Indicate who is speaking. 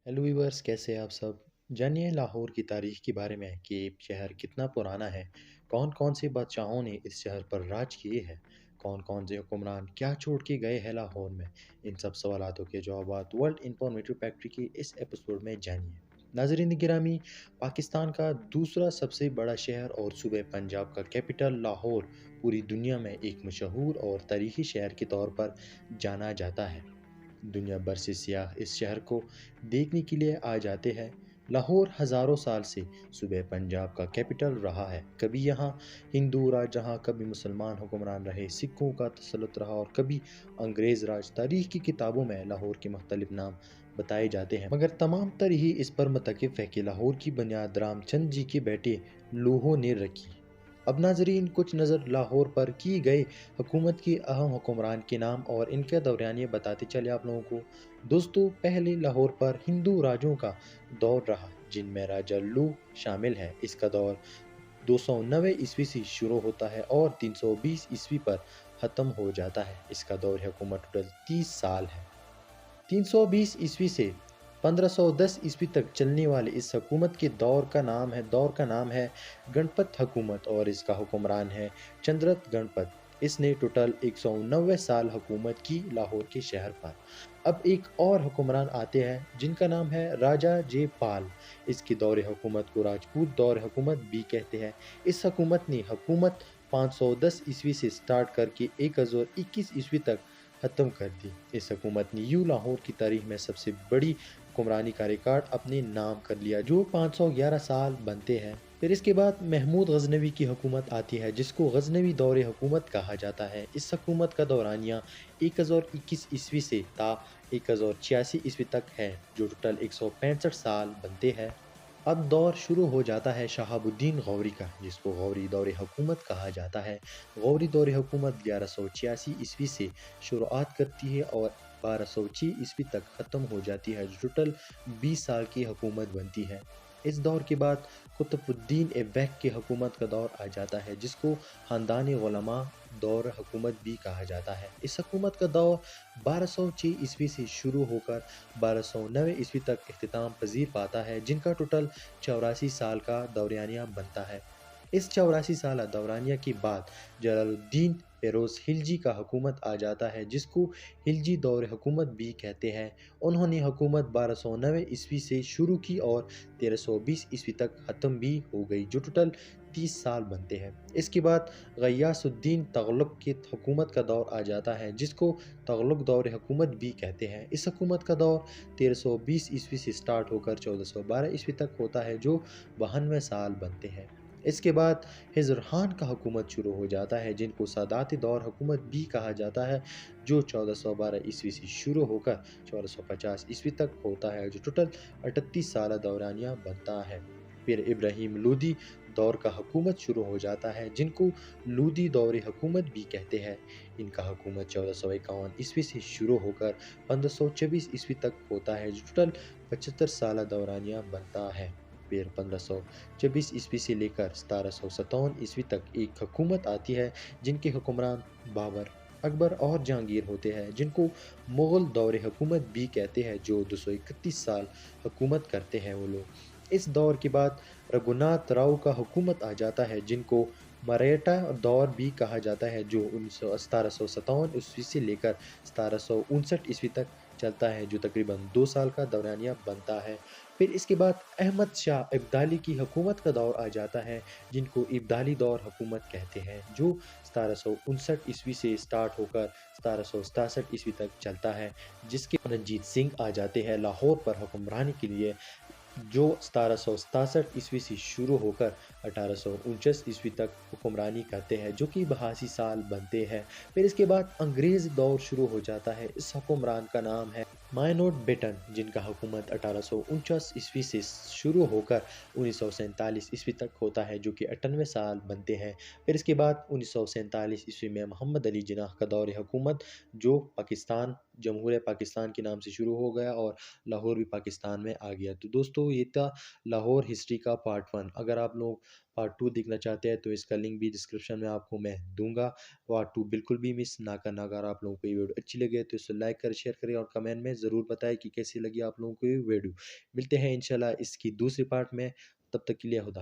Speaker 1: Hello viewers, कैसे हैं आप सब। जानिए लाहौर की तारीख के बारे में कि ये शहर कितना पुराना है। कौन कौन से बादशाहों ने इस शहर पर राज किए हैं। कौन कौन से हुक्मरान क्या छोड़ के गए हैं लाहौर में। इन सब सवालों के जवाब वर्ल्ड इंफॉर्मेटिव फैक्ट्री की इस एपिसोड में जानिए। नाजरीन गिरामी, पाकिस्तान का दूसरा सबसे बड़ा शहर और सूबे पंजाब का कैपिटल लाहौर पूरी दुनिया में एक मशहूर और तारीखी शहर के तौर पर जाना जाता है। दुनिया भर से सियाह इस शहर को देखने के लिए आ जाते हैं। लाहौर हज़ारों साल से सूबे पंजाब का कैपिटल रहा है। कभी यहाँ हिंदू राज जहाँ, कभी मुसलमान हुक्मरान रहे, सिखों का तसल्लुत रहा और कभी अंग्रेज़ राज। तारीख की किताबों में लाहौर के मुख्तलिफ नाम बताए जाते हैं, मगर तमाम तर ही इस पर मुतकिफ है कि लाहौर की बुनियाद रामचंद जी के बेटे लोहो ने रखी। अब नाजरीन, कुछ नज़र लाहौर पर की गई हुकूमत की अहम हुक्मरान के नाम और इनके दौरानिए बताते चले आप लोगों को। दोस्तों, पहले लाहौर पर हिंदू राजों का दौर रहा, जिनमें राजा लू शामिल है। इसका दौर 290 ईस्वी से शुरू होता है और 320 ईस्वी पर ख़त्म हो जाता है। इसका दौर हुकूमत टोटल 30 साल है। 320 ईस्वी से 1510 ईस्वी तक चलने वाले इस हुकूमत के दौर का नाम है गणपत हुकूमत और इसका हुक्मरान है चंद्रत गणपत। इसने टोटल 190 साल हुकूमत की लाहौर के शहर पर। अब एक और हुक्मरान आते हैं जिनका नाम है राजा जे पाल। इसकी दौर हुकूमत को राजपूत दौर हुकूमत भी कहते हैं। इस हुकूमत ने हुकूमत 510 ईस्वी से स्टार्ट करके 1021 ईस्वी तक ख़त्म कर दी। इस हुकूमत ने यूं लाहौर की तारीख में सबसे बड़ी हुक्मरानी का रिकॉर्ड अपने नाम कर लिया, जो 511 साल बनते हैं। फिर इसके बाद महमूद गजनवी की हुकूमत आती है, जिसको गजनवी दौर हुकूमत कहा जाता है। इस हुकूमत का दौरानिया 1021 ईस्वी से ता 1086 ईस्वी तक है, जो टोटल 165 साल बनते हैं। अब दौर शुरू हो जाता है शहाबुद्दीन गौरी का, जिसको गौरी दौर हुकूमत कहा जाता है। गौरी दौर हुकूमत 1186 ईस्वी से शुरुआत करती है और 1206 ईस्वी तक ख़त्म हो जाती है, जो टोटल 20 साल की हुकूमत बनती है। इस दौर के बाद कुतुबुद्दीन ऐबक की हुकूमत का दौर आ जाता है, जिसको ख़ानदान उलमा दौर हुकूमत भी कहा जाता है। इस हुकूमत का दौर 1206 ईस्वी से शुरू होकर 1290 ईस्वी तक इख्तिताम पजीर पाता है, जिनका टोटल 84 साल का दौरानिया बनता है। इस 84 साल दौरानिया के बाद जलालुद्दीन फ़िरोज़ खिलजी का हुकूमत आ जाता है, जिसको खिलजी दौर हुकूमत भी कहते हैं। उन्होंने हुकूमत 1290 ईस्वी से शुरू की और 1320 ईस्वी तक ख़त्म भी हो गई, जो टोटल 30 साल बनते हैं। इसके बाद गयासुद्दीन तगलुक की हुकूमत का दौर आ जाता है, जिसको तगलुक दौर हुकूमत भी कहते हैं। इस हुकूमत का दौर 1320 ईस्वी से स्टार्ट होकर 1412 ईस्वी तक होता है, जो 92 साल बनते हैं। इसके बाद हिजर खान का हुकूमत शुरू हो जाता है, जिनको सादाती दौर हुकूमत भी कहा जाता है, जो 1412 ईस्वी से शुरू होकर 1450 ईस्वी तक होता है, जो टोटल 38 साल दौरानिया बनता है। फिर इब्राहिम लोदी दौर का हुकूमत शुरू हो जाता है, जिनको लोदी दौर हुकूमत भी कहते हैं। इनका हुकूमत 1451 ईस्वी से शुरू होकर 1524 ईस्वी तक होता है, जो टोटल 75 साल दौरानिया बनता है। फिर 1526 ईस्वी से लेकर 1757 ईस्वी तक एक हुकूमत आती है, जिनके हुक्मरान बाबर, अकबर और जहांगीर होते हैं, जिनको मुग़ल दौर हुकूमत भी कहते हैं, जो 231 साल हुकूमत करते हैं वो लोग। इस दौर के बाद रघुनाथ राव का हुकूमत आ जाता है, जिनको मराठा दौर भी कहा जाता है, जो 1757 ईस्वी से लेकर 1759 ईस्वी तक चलता है, जो तकरीबन 2 साल का दौरानिया बनता है। फिर इसके बाद अहमद शाह इब्दाली की हुकूमत का दौर आ जाता है, जिनको इब्दाली दौर हुकूमत कहते हैं, जो 1759 ईस्वी से स्टार्ट होकर 1767 ईस्वी तक चलता है, जिसके रणजीत सिंह आ जाते हैं लाहौर पर हुक्मरानी के लिए, जो 1767 ईस्वी से शुरू होकर 1849 ईस्वी तक हुक्मरानी करते हैं, जो कि 82 साल बनते हैं। फिर इसके बाद अंग्रेज़ दौर शुरू हो जाता है। इस हुक्मरान का नाम है माउंट बेटन, जिनका हुकूमत 1849 ईस्वी से शुरू होकर 1947 ईस्वी तक होता है, जो कि 98 साल बनते हैं। फिर इसके बाद 1947 ईस्वी में मोहम्मद अली जिन्नाह का दौर हुकूमत, जो पाकिस्तान جمہوریہ پاکستان کے نام سے شروع ہو گیا اور لاہور بھی پاکستان میں آ گیا۔ تو دوستو یہ تھا لاہور ہسٹری کا پارٹ 1۔ اگر آپ لوگ پارٹ 2 دیکھنا چاہتے ہیں تو اس کا لنک بھی ڈسکرپشن میں آپ کو میں دوں گا۔ پارٹ 2 بالکل بھی مس نہ کرنا۔ اگر آپ لوگوں کو یہ ویڈیو اچھی لگے تو اسے لائک کریں، شیئر کریں اور کمنٹ میں ضرور بتائیں کہ کیسی لگی آپ لوگوں کو یہ ویڈیو۔ ملتے ہیں انشاءاللہ اس کی دوسری پارٹ میں، تب تک کے لیے خدا۔